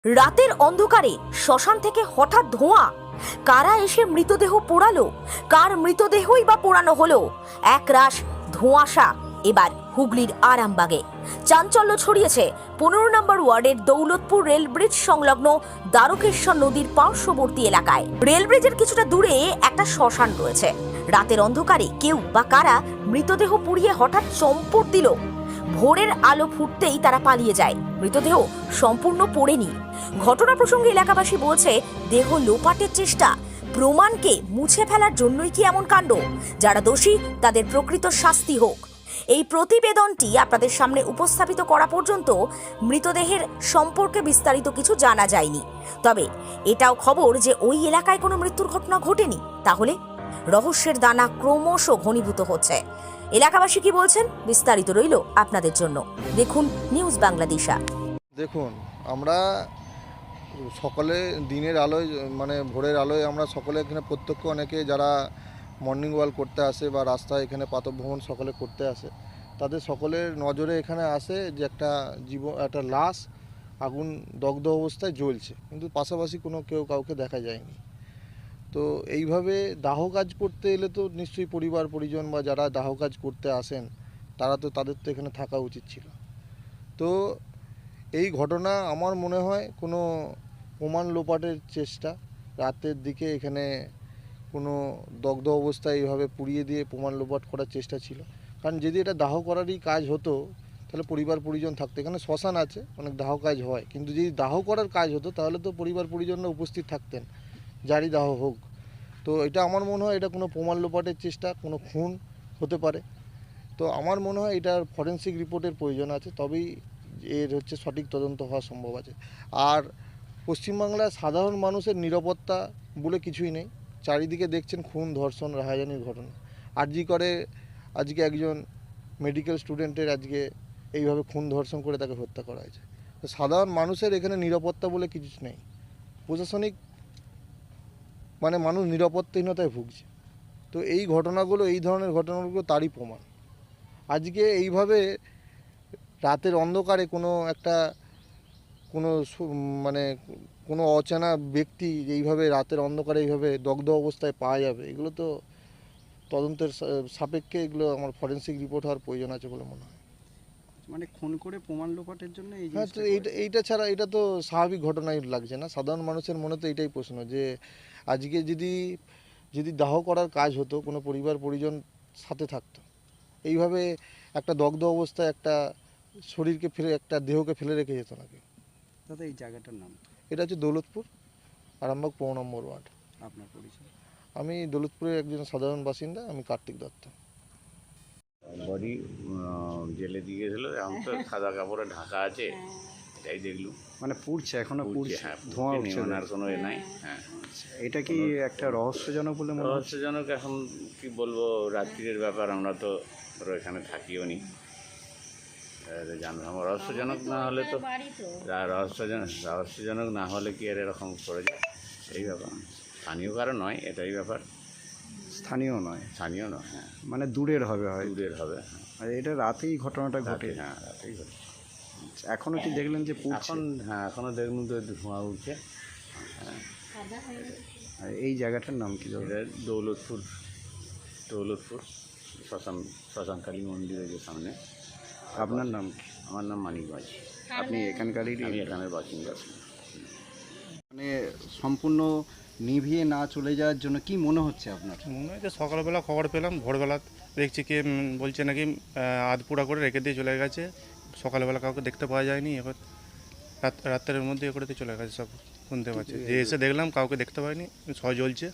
রাতের অন্ধকারে শ্মশান থেকে হঠাৎ ধোঁয়া। কারা এসে মৃতদেহ পোড়ালো, কার মৃতদেহই বা পোড়ানো হলো? একরাশ ধোঁয়াশা এবার হুগলির আরামবাগে। চাঞ্চল্য ছড়িয়েছে 15 নম্বর ওয়ার্ডের দৌলতপুর রেল ব্রিজ সংলগ্ন দ্বারকেশ্বর নদীর পার্শ্ববর্তী এলাকায়। রেল ব্রিজের কিছুটা দূরে একটা শ্মশান রয়েছে। রাতের অন্ধকারে কেউ বা কারা মৃতদেহ পুড়িয়ে হঠাৎ চম্পট দিল। ভোরের আলো ফুটতেই তারা পালিয়ে যায়। মৃতদেহ সম্পূর্ণ পোড়েনি। ঘটনা প্রসঙ্গে এলাকাবাসী বলছে, দেহ লোপাটের চেষ্টা, প্রমাণকে মুছে ফেলার জন্যই কি এমন কাণ্ড? যারা দোষী তাদের প্রকৃত শাস্তি হোক। এই প্রতিবেদনটি আপনাদের সামনে উপস্থাপিত করা পর্যন্ত মৃতদেহের সম্পর্কে বিস্তারিত কিছু জানা যায়নি। তবে এটাও খবর যে ওই এলাকায় কোনো মৃত্যুর ঘটনা ঘটেনি। তাহলে রহস্যের দানা ক্রমশ ঘনীভূত হচ্ছে। এলাকাবাসী কি বলছেন, বিস্তারিত রইল আপনাদের জন্য। দেখুন নিউজ বাংলাদেশা। দেখুন, আমরা সকালে দিনের আলোয় মানে ভোরের আলোয় আমরা সকলে এখানে প্রত্যক্ষ অনেকে যারা মর্নিং ওয়াক করতে আসে বা রাস্তায় এখানে প্রাতঃভ্রমণ সকলে করতে আসে, তাদের সকলের নজরে এখানে আসে যে একটা লাশ আগুন দগ্ধ অবস্থায় জ্বলছে, কিন্তু পাশাপাশি কেউ কাউকে দেখা যায়নি। তো এইভাবে দাহ কাজ করতে এলে তো নিশ্চয়ই পরিবার পরিজন বা যারা দাহ কাজ করতে আসেন তাদের তো এখানে থাকা উচিত ছিল। তো এই ঘটনা আমার মনে হয় কোনো প্রমাণ লোপাটের চেষ্টা। রাতের দিকে এখানে কোনো দগ্ধ অবস্থায় এইভাবে পুড়িয়ে দিয়ে প্রমাণ লোপাট করার চেষ্টা ছিল। কারণ যদি এটা দাহ করারই কাজ হতো তাহলে পরিবার পরিজন থাকতো। এখানে শ্মশান আছে, অনেক দাহ কাজ হয়, কিন্তু যদি দাহ করার কাজ হতো তাহলে তো পরিবার পরিজনরা উপস্থিত থাকতেন, যারই দাহ হোক। তো এটা আমার মনে হয় এটা কোনো প্রমাণ লোপাটের চেষ্টা, কোনো খুন হতে পারে। তো আমার মনে হয় এটার ফরেনসিক রিপোর্টের প্রয়োজন আছে, তবেই এর সঠিক তদন্ত হওয়া সম্ভব আছে। আর পশ্চিমবাংলার সাধারণ মানুষের নিরাপত্তা বলে কিছুই নেই। চারিদিকে দেখছেন খুন, ধর্ষণ, রাহাজানির ঘটনা। আরজি করে আজকে একজন মেডিকেল স্টুডেন্টের এইভাবে খুন ধর্ষণ করে তাকে হত্যা করা হয়েছে। তো সাধারণ মানুষের এখানে নিরাপত্তা বলে কিছু নেই। প্রশাসনিক মানুষ নিরাপত্তাহীনতায় ভুগছে। তো এই ধরনের ঘটনাগুলো তারই প্রমাণ। আজকে এইভাবে রাতের অন্ধকারে কোনো অচেনা ব্যক্তি এইভাবে রাতের অন্ধকারে এইভাবে দগ্ধ অবস্থায় পাওয়া যাবে, এগুলো তো তদন্তের সাপেক্ষে এগুলো আমার ফরেনসিক রিপোর্ট হওয়ার প্রয়োজন আছে বলে মনে হয়। মানে খুন করে প্রমাণ লোপাটের জন্য এই হ্যাঁ, তো জিনিসটা এইটা ছাড়া এটা তো স্বাভাবিক ঘটনাই লাগছে না। সাধারণ মানুষের মনে তো এটাই প্রশ্ন যে আজকে যদি দাহ করার কাজ হতো, কোনো পরিবার পরিজন সাথে থাকতো, এইভাবে একটা দগ্ধ অবস্থায় একটা একটা দেহকে ফেলে রেখে যেত না কেউ। দাদা এই জায়গাটার নাম? এটা হচ্ছে দৌলতপুর, আরামবাগ 15 নম্বর ওয়ার্ড। আপনার পরিচয়? আমি দৌলতপুরের একজন সাধারণ বাসিন্দা, আমি কার্তিক দত্ত। বডি জেলে দিয়ে গেছিলো, এখন তো সাদা কাপড়ে ঢাকা আছে, এটাই দেখলুম। মানে পুড়ছে, এখনো পুড়ছে, হ্যাঁ, ধোঁয়া উঠছে, আর কোনো এ নাই। হ্যাঁ, এটা কি একটা রহস্যজনক বলে মনে হচ্ছে? রহস্যজনক এখন কি বলবো, রাত্রির ব্যাপার, আমরা তো ধরো এখানে থাকিও নি, জানলাম। রহস্যজনক না হলে তো রহস্যজনক না হলে কি আর এরকম করে যায়? এই ব্যাপার স্থানীয় কারণ নয়, এটাই ব্যাপার। স্থানীয় নয়? স্থানীয় নয়, হ্যাঁ, মানে দূরের হবে, হয় দূরের হবে। আর এটা রাতেই ঘটনাটা ঘটে? হ্যাঁ, রাতেই ঘটে। এখনো কি দেখলেন যে পুড়ছে? হ্যাঁ, এখনও দেখুন তো ধোঁয়া উঠছে। হ্যাঁ। আর এই জায়গাটার নাম কি? দৌলতপুর শ্মশানকালী মন্দিরের যে সামনে। আপনার নাম কি? আমার নাম মানিক মাঝি। আপনি এখানকারই? আমি এখানের বাসিন্দা। মানে সম্পূর্ণ নিভিয়ে না চলে যাওয়ার জন্য কি মনে হচ্ছে আপনার? মনে হয় যে সকালবেলা খবর পেলাম, ভোরবেলা দেখছি কি বলছে নাকি আধপুরা করে রেখে দিয়ে চলে গেছে। সকালবেলা কাউকে দেখতে পাওয়া যায়নি, এবার রাতের মধ্যে এ করে দিয়ে চলে গেছে, সব শুনতে পাচ্ছি। যে এসে দেখলাম কাউকে দেখতে পাইনি, সহ জ্বলছে।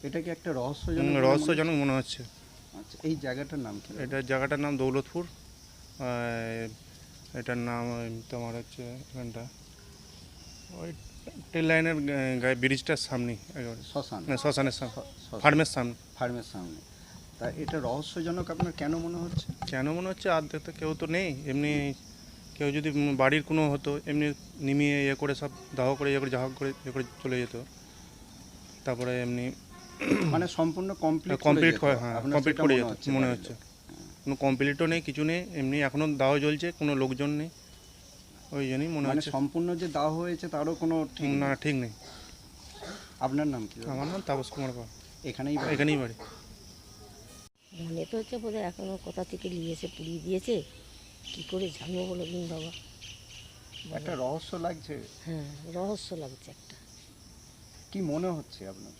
এটা কি একটা রহস্যজনক মনে হচ্ছে। আচ্ছা, এই জায়গাটার নাম কি? জায়গাটার নাম দৌলতপুর। এটার নাম তোমার হচ্ছে এখানটা ওই ট্রেন লাইনের গায়ে ব্রিজটার সামনে, একেবারে শ্মশানের সামনে, ফার্মের সামনে। তা এটা রহস্যজনক আপনার কেন মনে হচ্ছে? কেন মনে হচ্ছে, আর দেখতে কেউ তো নেই। এমনি কেউ যদি বাড়ির কোনো হতো, এমনি নিমিয়ে করে সব দাহ করে যা হোক করে চলে যেত। তারপরে এমনি মানে সম্পূর্ণ কমপ্লিট করে, হ্যাঁ, কমপ্লিট করে যেত মনে হচ্ছে। কোনো কমপ্লিটও নেই, কিছু নেই, এমনি এখনও দাহ জ্বলছে, কোনো লোকজন নেই। ওই জন্যই মনে মানে হচ্ছে। সম্পূর্ণ যে দাহ হয়েছে তারও কোনো ঠিক না নেই। ঠিক নেই। আপনার নাম কি? আমার নাম তাপস কুমার পাল, এখানেই বাড়ি? এখানেই বাড়ি। মনে তো হচ্ছে বোধহয় এখনও কোথা থেকে নিয়েছে, পুড়িয়ে দিয়েছে, কী করে জানবো বলো দিন বাবা। একটা রহস্য লাগছে। হ্যাঁ, রহস্য লাগছে একটা। কি মনে হচ্ছে আপনার?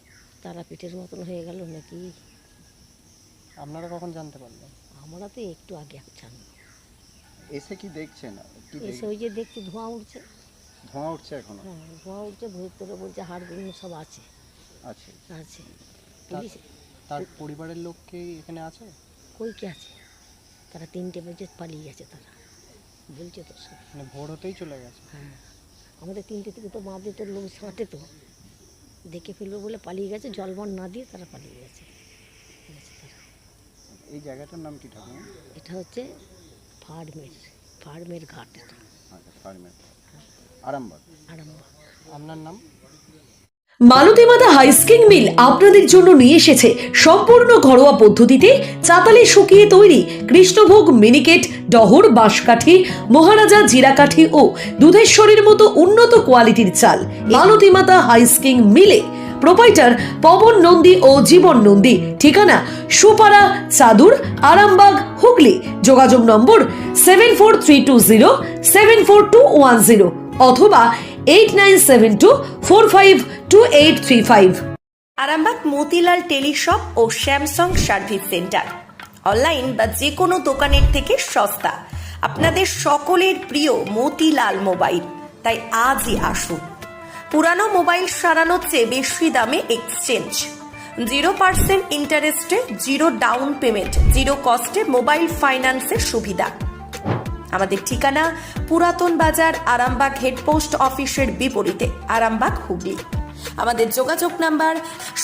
তারাপীঠের মতন হয়ে গেল নাকি। আপনারা কখন জানতে পারলেন? আমরা তো একটু আগে জানবো, এসে কি দেখছেন? কি এসে ওই যে দেখছি ধোঁয়া উঠছে। ধোঁয়া উঠছে এখনো? হ্যাঁ, ধোঁয়া উঠছে, ভেতরে বলছে হাড়গুলো সব আছে আছে। আছে পুলিশ। তার পরিবারের লোক কি এখানে আছে? কই কে আছে, তারা 3টে বাজে পালিয়ে গেছে, তারা বলছে তো সব। মানে ভোর হতেই চলে গেছে? হ্যাঁ, আমাদের 3টে থেকে তো বাঁধে তো লোক ছাঁটে, তো দেখে ফেলবো বলে পালিয়ে গেছে, জলবন না দিয়ে তারা পালিয়ে গেছে। তারা এই জায়গাটার নাম কি ঠাকুর? এটা হচ্ছে ফার্মের ঘাট, এটা আচ্ছা, ফার্মের আরামবাগ। আরামবাগ। আপনার নাম? মালতী মাতা হাইস্কিং মিল আপনাদের জন্য নিয়ে এসেছে সম্পূর্ণ ঘরোয়া পদ্ধতিতে চাতালে শুকিয়ে তৈরি কৃষ্ণভোগ মিনিকেট, ডহর, বাঁশকাঠি, মহারাজা জিরাকাঠি ও দুধেশ্বরীর মতো উন্নত কোয়ালিটির চাল। মালতী মাতা হাইস্কিং মিলে প্রোপাইটার পবন নন্দী ও জীবন নন্দী। ঠিকানা সুপারা চাদুর, আরামবাগ, হুগলি। যোগাযোগ নম্বর 7432074210 অথবা 8972452835। আরামবাগ মতিলাল টেলিশপ ও স্যামসাং সার্ভিস সেন্টার, অনলাইন বা যে কোনো দোকানের থেকে সস্তা। আপনাদের সকলের প্রিয় মতিলাল মোবাইল, তাই আজই আসুন। পুরানো মোবাইল সারানোর চেয়ে বেশি দামে এক্সচেঞ্জ, 0% ইন্টারেস্টে, 0 ডাউন পেমেন্ট, 0 কস্টে মোবাইল ফাইন্যান্সের সুবিধা। আমাদের ঠিকানা পুরাতন বাজার, আরামবাগ হেডপোস্ট অফিসের বিপরীতে, আরামবাগ, হুগলি। আমাদের যোগাযোগ নাম্বার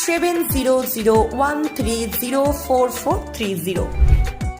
7001304430।